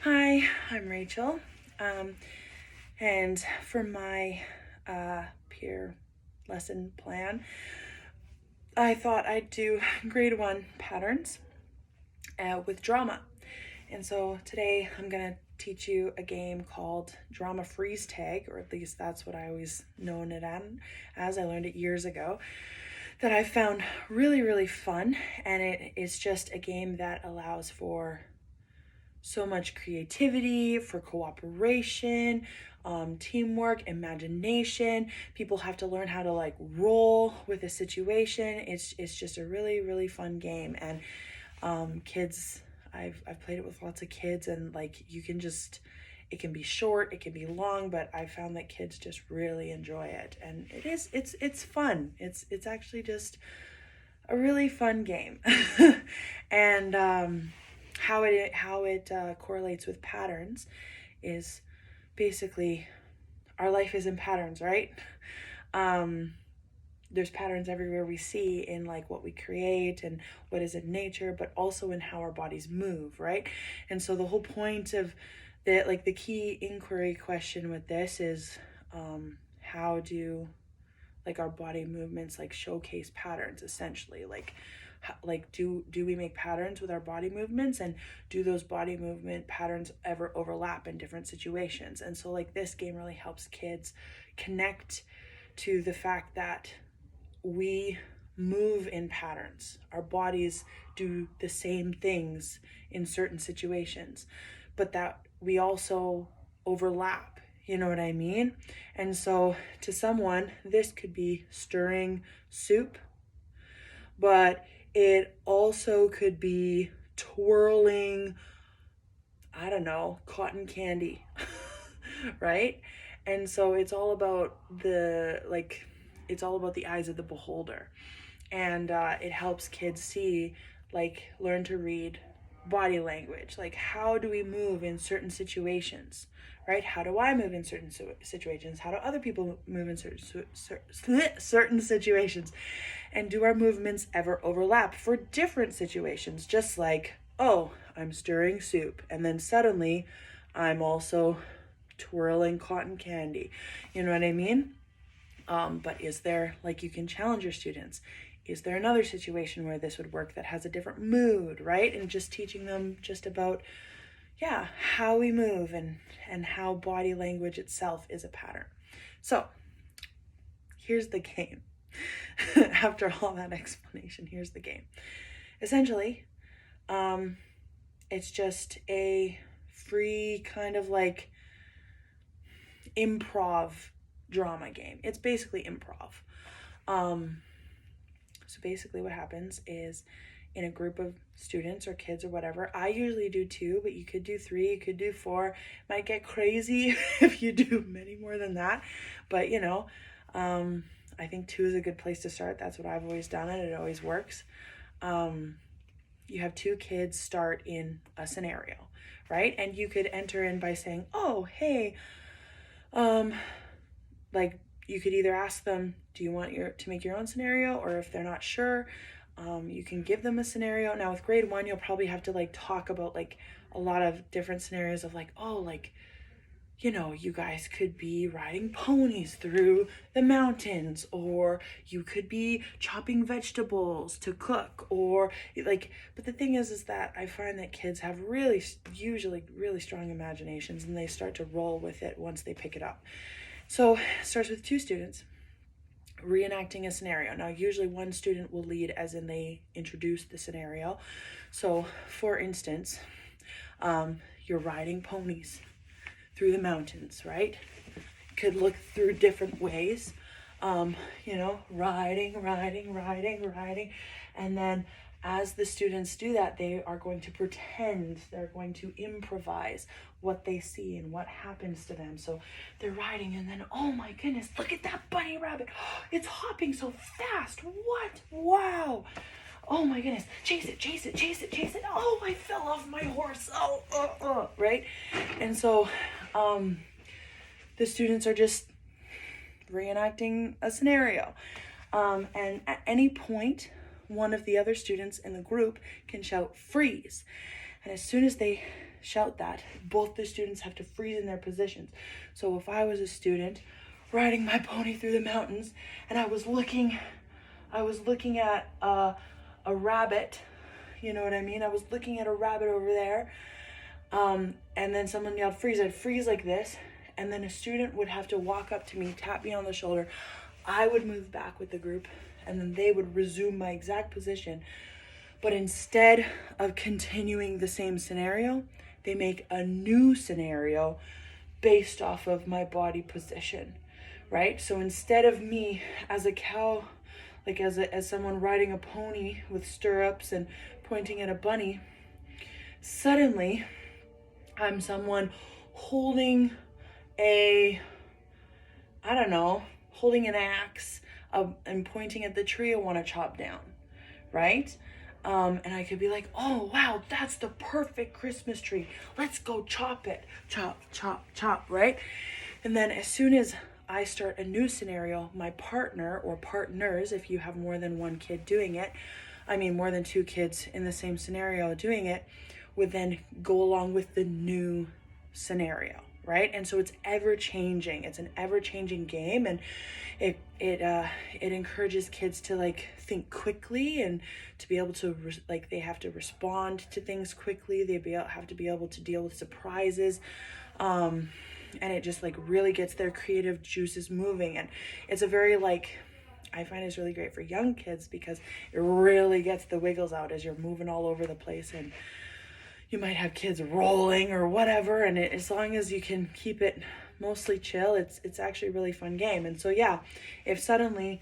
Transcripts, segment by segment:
Hi, I'm Rachel, and for my peer lesson plan, I thought I'd do grade 1 patterns with drama. And so today I'm going to teach you a game called Drama Freeze Tag, or at least that's what I always known it as. I learned it years ago, that I found really, really fun, and it is just a game that allows for so much creativity, for cooperation, teamwork, imagination. People have to learn how to like roll with a situation. It's just a really, really fun game. And kids, I've played it with lots of kids, and like you can just, it can be short, it can be long, but I found that kids just really enjoy it, and it's fun. It's actually just a really fun game. And how it correlates with patterns is basically our life is in patterns, right? There's patterns everywhere we see in like what we create and what is in nature, but also in how our bodies move, right? And so the whole point of the key inquiry question with this is how do like our body movements like showcase patterns, essentially? Like do we make patterns with our body movements, and do those body movement patterns ever overlap in different situations? And so like this game really helps kids connect to the fact that we move in patterns. Our bodies do the same things in certain situations, but that we also overlap. You know what I mean? And so to someone, this could be stirring soup, but it also could be twirling, I don't know, cotton candy, right? And so it's all about it's all about the eyes of the beholder. And it helps kids see, learn to read body language. Like, how do we move in certain situations, right? How do I move in certain situations? How do other people move in certain situations? And do our movements ever overlap for different situations? Just like, oh, I'm stirring soup, and then suddenly I'm also twirling cotton candy. You know what I mean? But is there, like, you can challenge your students. Is there another situation where this would work that has a different mood, right? And just teaching them just about, yeah, how we move and how body language itself is a pattern. So here's the game. After all that explanation, here's the game. Essentially, it's just a free kind of like improv drama game. It's basically improv. So basically what happens is, in a group of students or kids or whatever, I usually do 2, but you could do 3, you could do 4. Might get crazy if you do many more than that, but you know, I think 2 is a good place to start. That's what I've always done, and it always works. You have 2 kids start in a scenario, right? And you could enter in by saying, oh, hey, like you could either ask them, do you want to make your own scenario? Or if they're not sure, you can give them a scenario. Now with grade 1, you'll probably have to like talk about like a lot of different scenarios of like, oh, like, you know, you guys could be riding ponies through the mountains, or you could be chopping vegetables to cook, or like, but the thing is that I find that kids have usually really strong imaginations, and they start to roll with it once they pick it up. So it starts with 2 students reenacting a scenario. Now, usually one student will lead, as in they introduce the scenario. So for instance, you're riding ponies through the mountains, right? Could look through different ways. You know, riding. And then as the students do that, they are going to pretend, they're going to improvise what they see and what happens to them. So they're riding, and then, oh my goodness, look at that bunny rabbit. It's hopping so fast. What? Wow. Oh my goodness, chase it. Oh, I fell off my horse. Right? And so the students are just reenacting a scenario. And at any point, one of the other students in the group can shout freeze. And as soon as they shout that, both the students have to freeze in their positions. So if I was a student riding my pony through the mountains and I was looking at a rabbit, you know what I mean? I was looking at a rabbit over there, and then someone yelled freeze. I'd freeze like this, and then a student would have to walk up to me, tap me on the shoulder. I would move back with the group, and then they would resume my exact position. But instead of continuing the same scenario, they make a new scenario based off of my body position, right? So instead of me as a cow, like as someone riding a pony with stirrups and pointing at a bunny, suddenly I'm someone holding holding an axe and pointing at the tree I want to chop down, right? And I could be like, oh, wow, that's the perfect Christmas tree. Let's go chop it. Chop, chop, chop, right? And then as soon as I start a new scenario, my partner or partners, if you have more than one kid doing it, more than two kids in the same scenario doing it, would then go along with the new scenario, right? And so it's ever changing. It's an ever changing game, and it encourages kids to like think quickly and to be able to they have to respond to things quickly. Have to be able to deal with surprises, and it just like really gets their creative juices moving. And it's a very I find it's really great for young kids because it really gets the wiggles out as you're moving all over the place, and you might have kids rolling or whatever, and as long as you can keep it mostly chill, it's actually a really fun game. And so yeah, if suddenly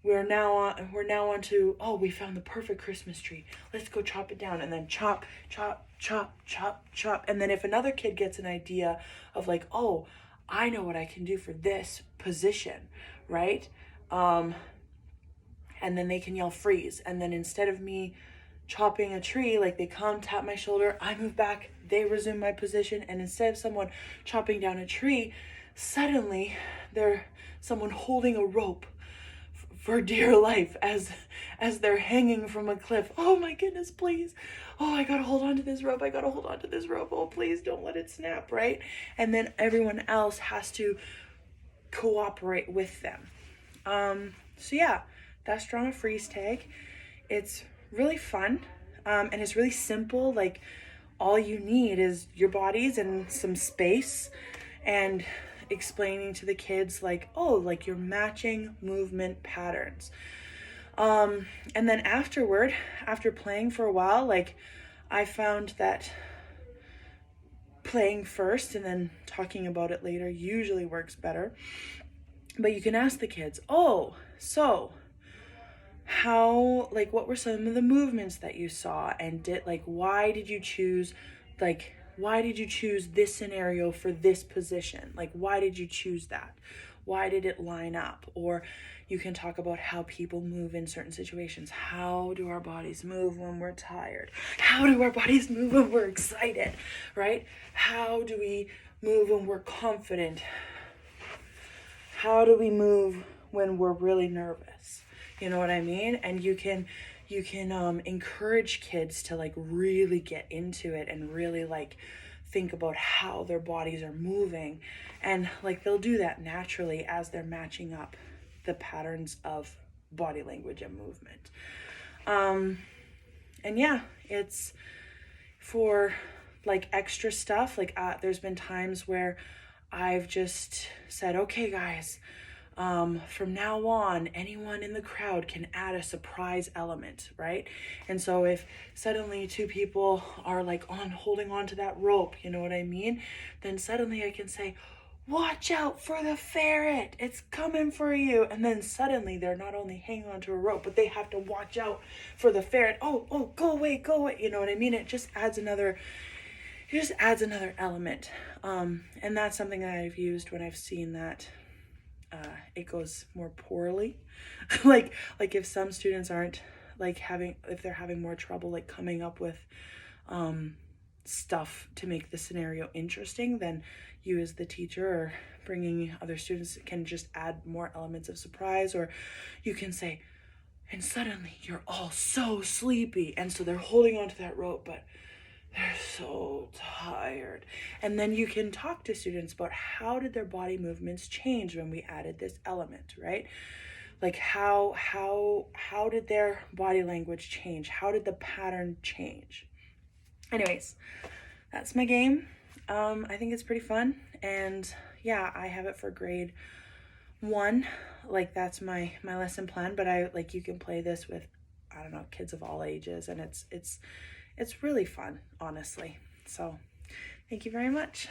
we're now on to, oh, we found the perfect Christmas tree, let's go chop it down, and then chop, chop, chop, chop, chop. And then if another kid gets an idea of like, oh, I know what I can do for this position, right? And then they can yell freeze, and then instead of me chopping a tree, like they come tap my shoulder, I move back, they resume my position, and instead of someone chopping down a tree, suddenly they're someone holding a rope for dear life as they're hanging from a cliff. Oh my goodness, please. Oh, I gotta hold on to this rope. Oh, please don't let it snap, right? And then everyone else has to cooperate with them. So yeah, that's Drama Freeze Tag. It's really fun, and it's really simple. Like, all you need is your bodies and some space, and explaining to the kids like, oh, like you're matching movement patterns. And then after playing for a while, like I found that playing first and then talking about it later usually works better. But you can ask the kids, oh, so what were some of the movements that you saw, and why did you choose this scenario for this position? Like, why did you choose that? Why did it line up? Or you can talk about how people move in certain situations. How do our bodies move when we're tired? How do our bodies move when we're excited, right? How do we move when we're confident? How do we move when we're really nervous? You know what I mean? And you can encourage kids to like really get into it and really like think about how their bodies are moving, and like they'll do that naturally as they're matching up the patterns of body language and movement. And yeah, it's for like extra stuff. Like there's been times where I've just said, okay guys, from now on, anyone in the crowd can add a surprise element, right? And so if suddenly two people are like holding on to that rope, you know what I mean? Then suddenly I can say, watch out for the ferret, it's coming for you. And then suddenly they're not only hanging onto a rope, but they have to watch out for the ferret. Oh, go away. You know what I mean? It just adds another element. And that's something that I've used when I've seen that it goes more poorly. like if some students aren't if they're having more trouble like coming up with stuff to make the scenario interesting, then you as the teacher or bringing other students can just add more elements of surprise. Or you can say, and suddenly you're all so sleepy, and so they're holding onto that rope, but they're so tired. And then you can talk to students about how did their body movements change when we added this element, right? Like how did their body language change? How did the pattern change? Anyways, that's my game. I think it's pretty fun, and yeah, I have it for grade 1. Like that's my lesson plan, but I like you can play this with, I don't know, kids of all ages, and it's really fun, honestly. So thank you very much.